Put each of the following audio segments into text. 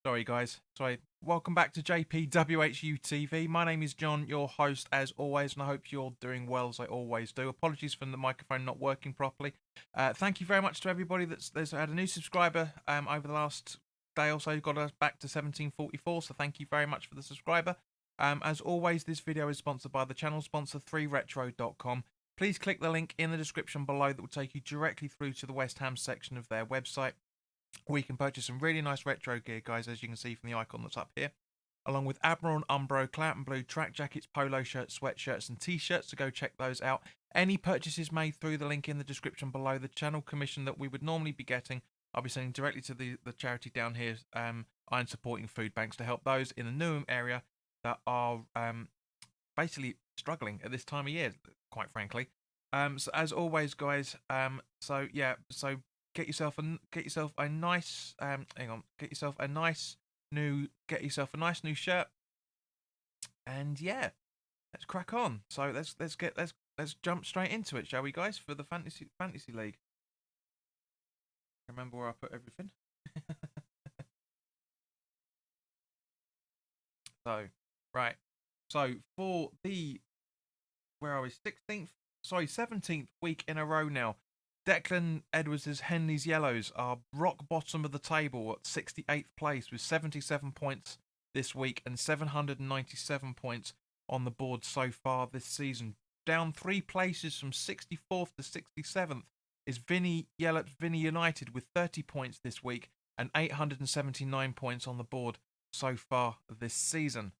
Sorry, guys. Sorry. Welcome back to WHU TV. My name is John, your host, as always, and I hope you're doing well, as I always do. Apologies for the microphone not working properly. Thank you very much to everybody that's had a new subscriber over the last day or so. Got us back to 1744, so thank you very much for the subscriber. As always, this video is sponsored by the channel sponsor 3retro.com. Please click the link in the description below that will take you directly through to the West Ham section of their website. We can purchase some really nice retro gear, guys, as you can see from the icon that's up here, along with Admiral and Umbro, Clout and Blue track jackets, polo shirts, sweatshirts and t-shirts, so go check those out. Any purchases made through the link in the description below, the channel commission that we would normally be getting, I'll be sending directly to the charity down here, Iron Supporting Food Banks, to help those in the Newham area that are basically struggling at this time of year, quite frankly. So as always, guys, so get yourself a nice get yourself a nice new shirt, and yeah, let's crack on. So let's jump straight into it, shall we, guys, for the fantasy league. Remember where I put everything. So right, so for the, where are we, 17th week in a row now, Declan Edwards' Henley's Yellows are rock bottom of the table at 68th place with 77 points this week and 797 points on the board so far this season. Down 3 places from 64th to 67th is Vinny United with 30 points this week and 879 points on the board so far this season.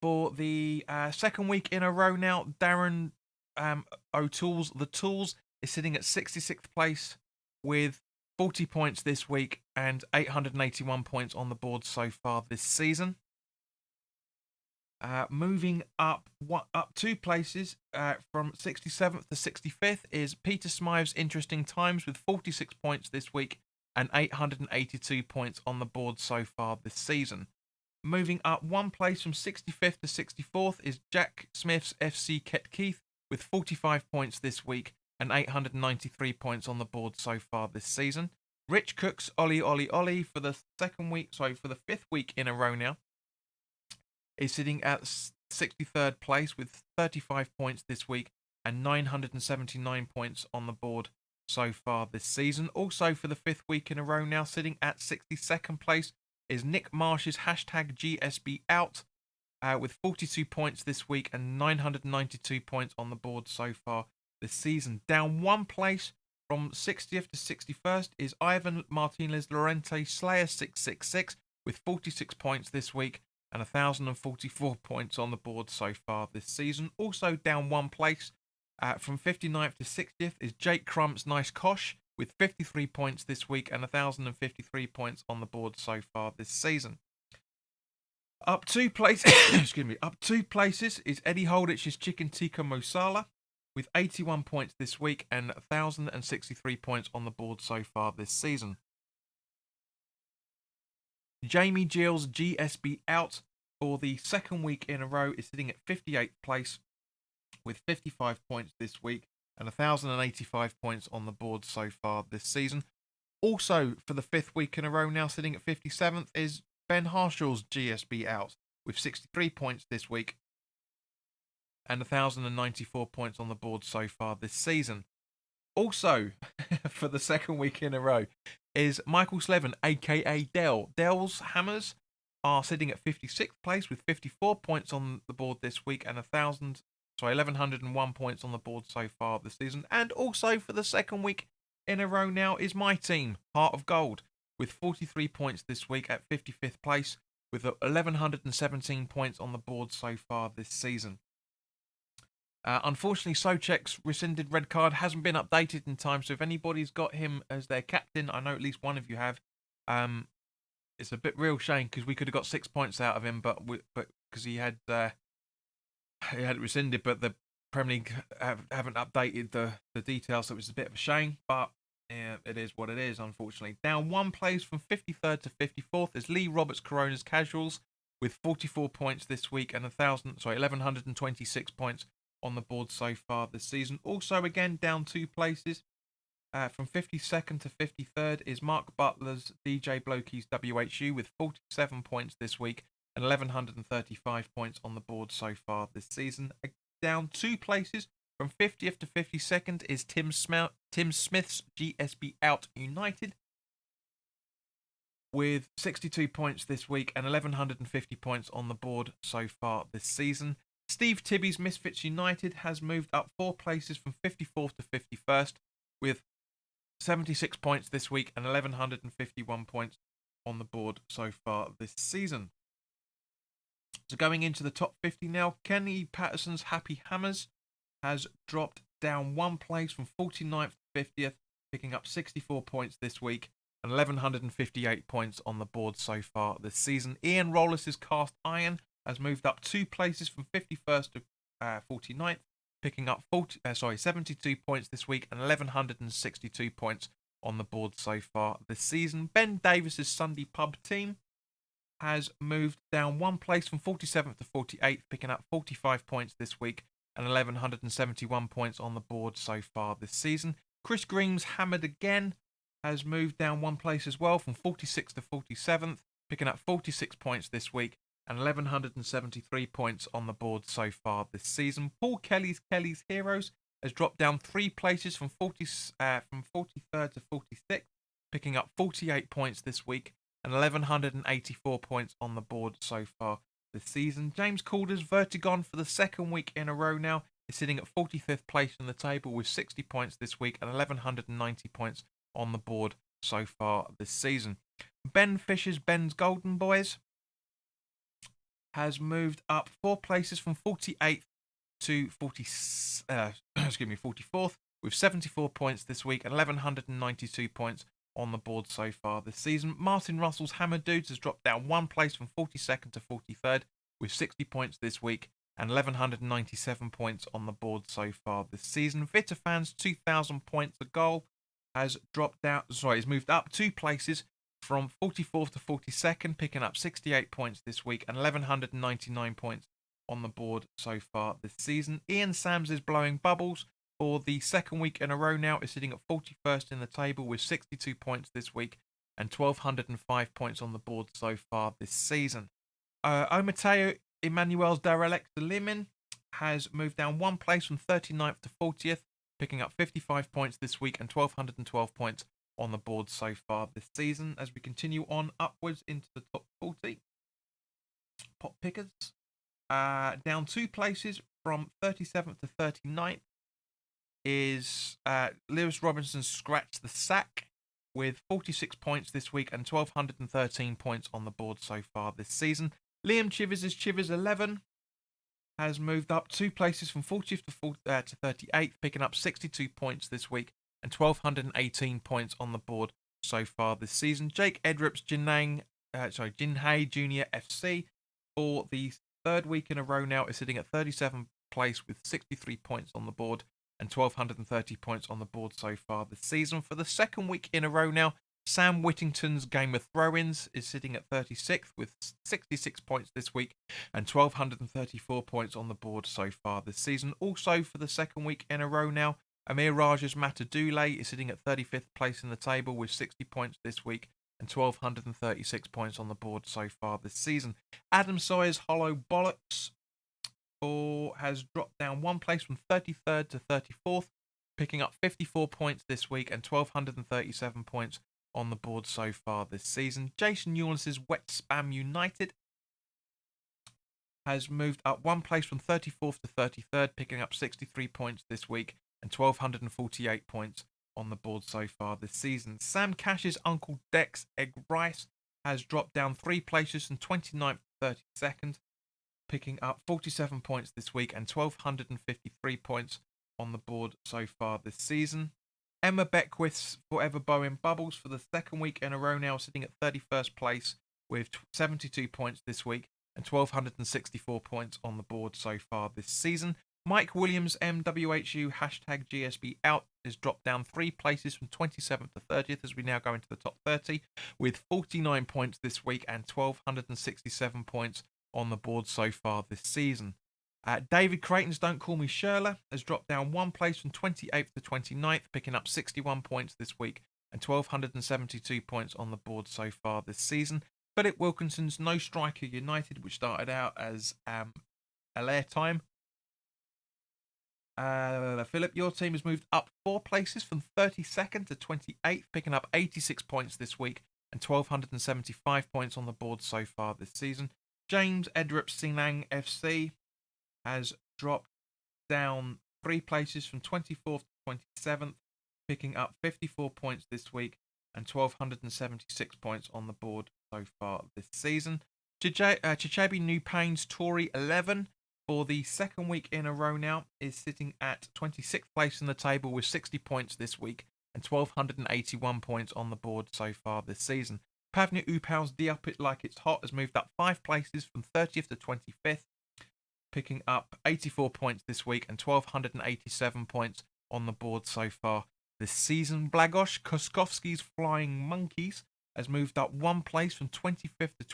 For the second week in a row now, Darren O'Toole's The Tools is sitting at 66th place with 40 points this week and 881 points on the board so far this season. Moving up 2 places from 67th to 65th is Peter Smythe's Interesting Times with 46 points this week and 882 points on the board so far this season. Moving up 1 place from 65th to 64th is Jack Smith's FC Ketkeith with 45 points this week and 893 points on the board so far this season. Rich Cook's Ollie for the 5th week in a row now is sitting at 63rd place with 35 points this week and 979 points on the board so far this season. Also for the 5th week in a row now, sitting at 62nd place is Nick Marsh's #GSB out with 42 points this week and 992 points on the board so far this season. Down 1 place from 60th to 61st is Ivan Martinez Lorente Slayer 666 with 46 points this week and 1,044 points on the board so far this season. Also down 1 place from 59th to 60th is Jake Crump's Nice Kosh with 53 points this week and 1,053 points on the board so far this season. Up 2 places, up 2 places is Eddie Holdich's Chicken Tikka Masala with 81 points this week and 1,063 points on the board so far this season. Jamie Gill's GSB out for the 2nd week in a row is sitting at 58th place with 55 points this week and 1,085 points on the board so far this season. Also for the 5th week in a row now, sitting at 57th is Ben Harshall's GSB out with 63 points this week and 1,094 points on the board so far this season. Also, for the 2nd week in a row, is Michael Slevin, aka Dell. Dell's Hammers are sitting at 56th place with 54 points on the board this week and 1,101 points on the board so far this season. And also for the 2nd week in a row now is my team, Heart of Gold, with 43 points this week at 55th place with 1,117 points on the board so far this season. Unfortunately, Soucek's rescinded red card hasn't been updated in time, so if anybody's got him as their captain, I know at least one of you have, it's a bit real shame because we could have got 6 points out of him, but because he had it rescinded, but the Premier League haven't updated the details, so it was a bit of a shame, but yeah, it is what it is, unfortunately. Down 1 place from 53rd to 54th is Lee Roberts Corona's Casuals with 44 points this week and 1,126 points on the board so far this season. Also, again, down 2 places From 52nd to 53rd is Mark Butler's DJ Blokey's WHU with 47 points this week and 1,135 points on the board so far this season. Down 2 places from 50th to 52nd is Tim Smith's GSB Out United with 62 points this week and 1,150 points on the board so far this season. Steve Tibby's Misfits United has moved up 4 places from 54th to 51st with 76 points this week and 1,151 points on the board so far this season. So going into the top 50 now, Kenny Patterson's Happy Hammers has dropped down 1 place from 49th to 50th, picking up 64 points this week and 1,158 points on the board so far this season. Ian Rollis's Cast Iron has moved up 2 places from 51st to 49th, picking up 72 points this week and 1,162 points on the board so far this season. Ben Davis's Sunday Pub team has moved down 1 place from 47th to 48th, picking up 45 points this week and 1,171 points on the board so far this season. Chris Green's Hammered Again has moved down 1 place as well from 46th to 47th, picking up 46 points this week and 1,173 points on the board so far this season. Paul Kelly's Heroes has dropped down 3 places from 43rd to 46th, picking up 48 points this week and 1,184 points on the board so far this season. James Calder's Vertigon for the 2nd week in a row now is sitting at 45th place in the table with 60 points this week and 1,190 points on the board so far this season. Ben Fisher's Ben's Golden Boys has moved up 4 places from 48th to 44th with 74 points this week and 1,192 points on the board so far this season. Martin Russell's Hammer Dudes has dropped down 1 place from 42nd to 43rd with 60 points this week and 1,197 points on the board so far this season. Vitafan's 2,000 points a goal has moved up 2 places from 44th to 42nd, picking up 68 points this week and 1,199 points on the board so far this season. Ian Sams is Blowing Bubbles for the 2nd week in a row now is sitting at 41st in the table with 62 points this week and 1,205 points on the board so far this season. Omateo Emmanuel's Derelict Limin has moved down 1 place from 39th to 40th, picking up 55 points this week and 1,212 points on the board so far this season. As we continue on upwards into the top 40, Pop Pickers down 2 places from 37th to 39th is Lewis Robinson's Scratch the Sack with 46 points this week and 1,213 points on the board so far this season. Liam Chivers' Chivers 11 has moved up 2 places from 40th to 38th, picking up 62 points this week and 1,218 points on the board so far this season. Jake Edrup's Jinhae Junior FC for the 3rd week in a row now is sitting at 37th place with 63 points on the board and 1,230 points on the board so far this season. For the 2nd week in a row now, Sam Whittington's Game of Throw-Ins is sitting at 36th with 66 points this week and 1,234 points on the board so far this season. Also for the 2nd week in a row now, Amir Raj's Matadule is sitting at 35th place in the table with 60 points this week and 1,236 points on the board so far this season. Adam Sawyer's Hollow Bollocks has dropped down 1 place from 33rd to 34th, picking up 54 points this week and 1,237 points on the board so far this season. Jason Euless's Wet Spam United has moved up 1 place from 34th to 33rd, picking up 63 points this week and 1,248 points on the board so far this season. Sam Cash's Uncle Dex Egg Rice has dropped down 3 places from 29th to 32nd, picking up 47 points this week and 1,253 points on the board so far this season. Emma Beckwith's Forever Bowen Bubbles for the 2nd week in a row now, sitting at 31st place with 72 points this week and 1,264 points on the board so far this season. Mike Williams' MWHU #GSB Out is dropped down 3 places from 27th to 30th as we now go into the top 30 with 49 points this week and 1,267 points on the board so far this season. David Creighton's Don't Call Me Shirley has dropped down one place from 28th to 29th, picking up 61 points this week and 1,272 points on the board so far this season. Philip Wilkinson's No Striker United, which started out as Alair Time. Philip, your team has moved up 4 places from 32nd to 28th, picking up 86 points this week and 1,275 points on the board so far this season. James Edrup Sinang FC has dropped down 3 places from 24th to 27th, picking up 54 points this week and 1,276 points on the board so far this season. Chichebi New Pain's Tory 11 for the second week in a row now is sitting at 26th place in the table with 60 points this week and 1,281 points on the board so far this season. Pavnia Upal's Up It Like It's Hot has moved up 5 places from 30th to 25th, picking up 84 points this week and 1,287 points on the board so far this season. Blagosh Koskovsky's Flying Monkeys has moved up 1 place from 25th to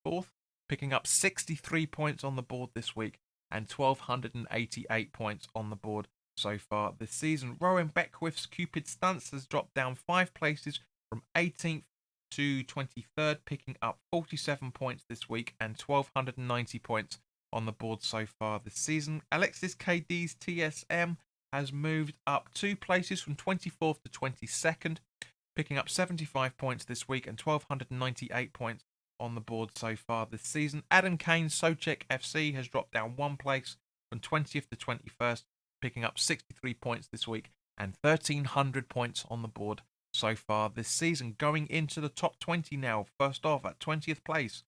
24th, picking up 63 points on the board this week and 1,288 points on the board so far this season. Rowan Beckwith's Cupid Stunts has dropped down 5 places from 18th to 23rd, picking up 47 points this week and 1,290 points on the board so far this season. Alexis KD's TSM has moved up 2 places from 24th to 22nd, picking up 75 points this week and 1,298 points on the board so far this season. Adam Kane's Sochek FC has dropped down 1 place from 20th to 21st, picking up 63 points this week and 1,300 points on the board so far this season. Going into the top 20 now. First off, at 20th place,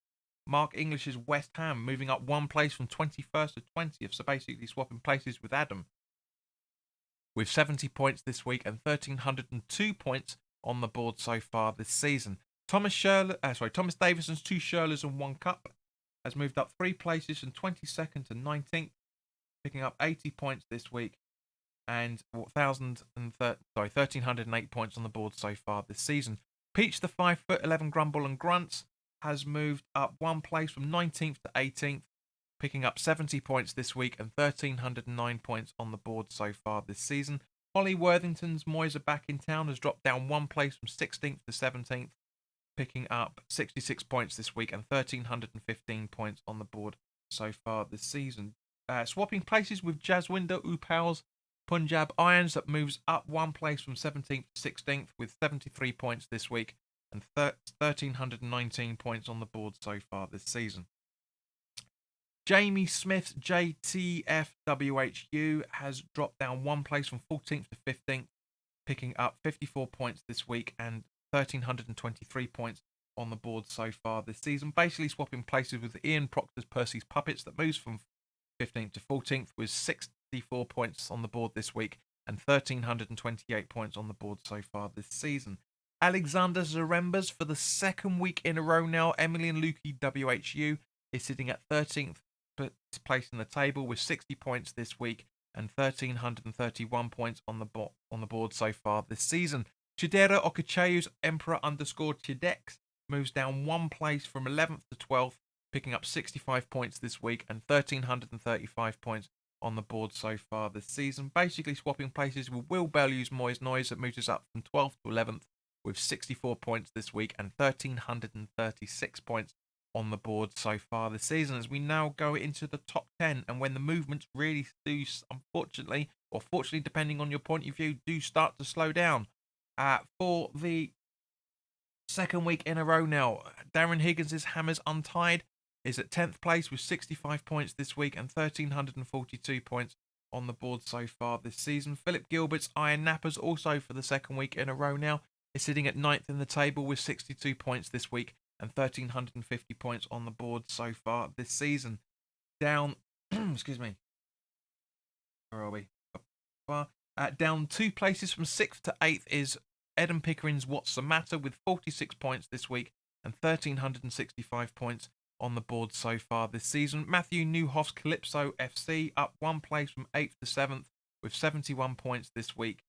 Mark English's West Ham moving up 1 place from 21st to 20th, so basically swapping places with Adam, with 70 points this week and 1,302 points on the board so far this season. Thomas Davison's 2 Shirleys and 1 Cup has moved up 3 places from 22nd to 19th, picking up 80 points this week and 1,308 points on the board so far this season. Peach the 5'11" Grumble and Grunts has moved up 1 place from 19th to 18th, picking up 70 points this week and 1,309 points on the board so far this season. Holly Worthington's Moyes Are Back in Town has dropped down 1 place from 16th to 17th, picking up 66 points this week and 1,315 points on the board so far this season. Swapping places with Jaswinder Upal's Punjab Irons that moves up 1 place from 17th to 16th with 73 points this week and 1,319 points on the board so far this season. Jamie Smith's JTFWHU has dropped down 1 place from 14th to 15th, picking up 54 points this week and 1,323 points on the board so far this season. Basically swapping places with Ian Proctor's Percy's Puppets that moves from 15th to 14th with 64 points on the board this week and 1,328 points on the board so far this season. Alexander Zarembas for the second week in a row now. Emily and Lukey WHU is sitting at 13th place in the table with 60 points this week and 1,331 points on the board so far this season. Chidera Okachayu's Emperor_Chidex moves down 1 place from 11th to 12th, picking up 65 points this week and 1,335 points on the board so far this season. Basically swapping places with Will Bellews Moyes Noise that moves us up from 12th to 11th with 64 points this week and 1,336 points on the board so far this season, as we now go into the top 10 and when the movements really do, unfortunately, or fortunately depending on your point of view, do start to slow down. For the second week in a row now, Darren Higgins' Hammers Untied is at 10th place with 65 points this week and 1,342 points on the board so far this season. Philip Gilbert's Iron Nappers, also for the second week in a row now, is sitting at 9th in the table with 62 points this week and 1,350 points on the board so far this season. Down, excuse me, where are we? Down 2 places from 6th to 8th is Ed and Pickering's What's the Matter with 46 points this week and 1,365 points on the board so far this season. Matthew Newhoff's Calypso FC up 1 place from 8th to 7th with 71 points this week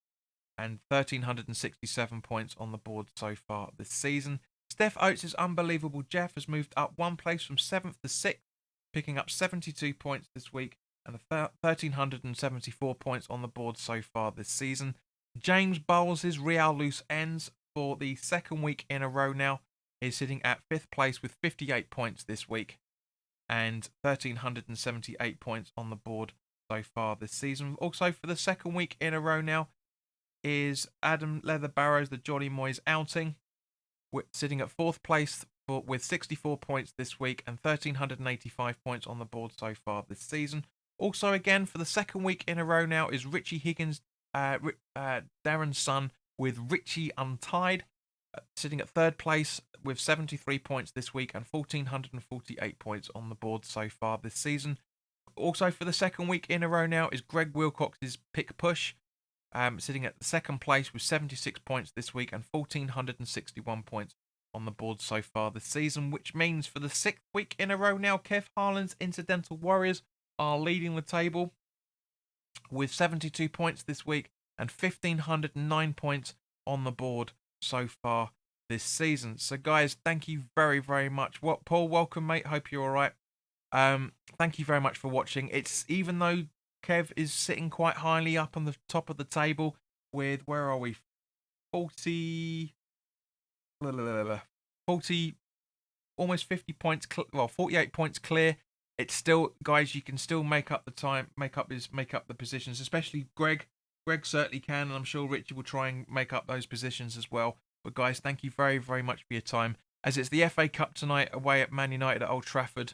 and 1,367 points on the board so far this season. Steph Oates' Unbelievable Jeff has moved up 1 place from 7th to 6th, picking up 72 points this week and 1,374 points on the board so far this season. James Bowles' Real Loose Ends for the second week in a row now is sitting at 5th place with 58 points this week and 1,378 points on the board so far this season. Also for the second week in a row now is Adam Leather Barrows, the Johnny Moyes outing, sitting at 4th place with 64 points this week and 1,385 points on the board so far this season. Also again for the second week in a row now is Richie Higgins, Darren's son, with Richie Untitled, sitting at 3rd place with 73 points this week and 1,448 points on the board so far this season. Also for the second week in a row now is Greg Wilcox's Pick Push, sitting at 2nd place with 76 points this week and 1,461 points on the board so far this season, which means for the 6th week in a row now, Kev Harlan's Incidental Warriors are leading the table with 72 points this week and 1,509 points on the board so far this season. So guys, thank you very, very much. Paul, welcome mate, hope you're alright. Thank you very much for watching. It's, even though Kev is sitting quite highly up on the top of the table with, where are we, 40, almost 50 points, 48 points clear. It's still, guys, you can still make up the time, make up the positions, especially Greg. Greg certainly can, and I'm sure Richie will try and make up those positions as well. But guys, thank you very, very much for your time. As it's the FA Cup tonight away at Man United at Old Trafford.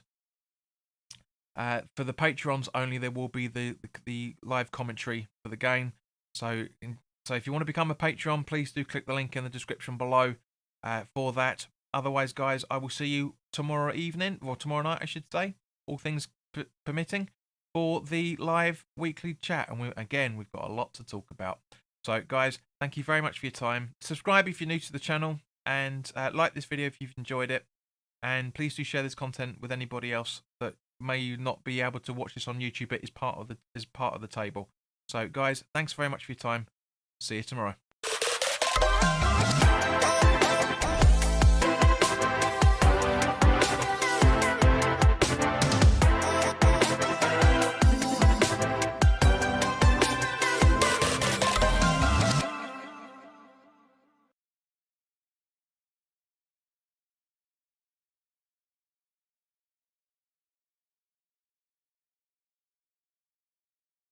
For the Patreons only, there will be the live commentary for the game. So if you want to become a Patreon, please do click the link in the description below for that. Otherwise, guys, I will see you tomorrow evening, or tomorrow night, I should say, all things permitting, for the live weekly chat. And we've got a lot to talk about. So, guys, thank you very much for your time. Subscribe if you're new to the channel, and like this video if you've enjoyed it. And please do share this content with anybody else that may not be able to watch this on YouTube, but is part of the table. So, guys, thanks very much for your time. See you tomorrow.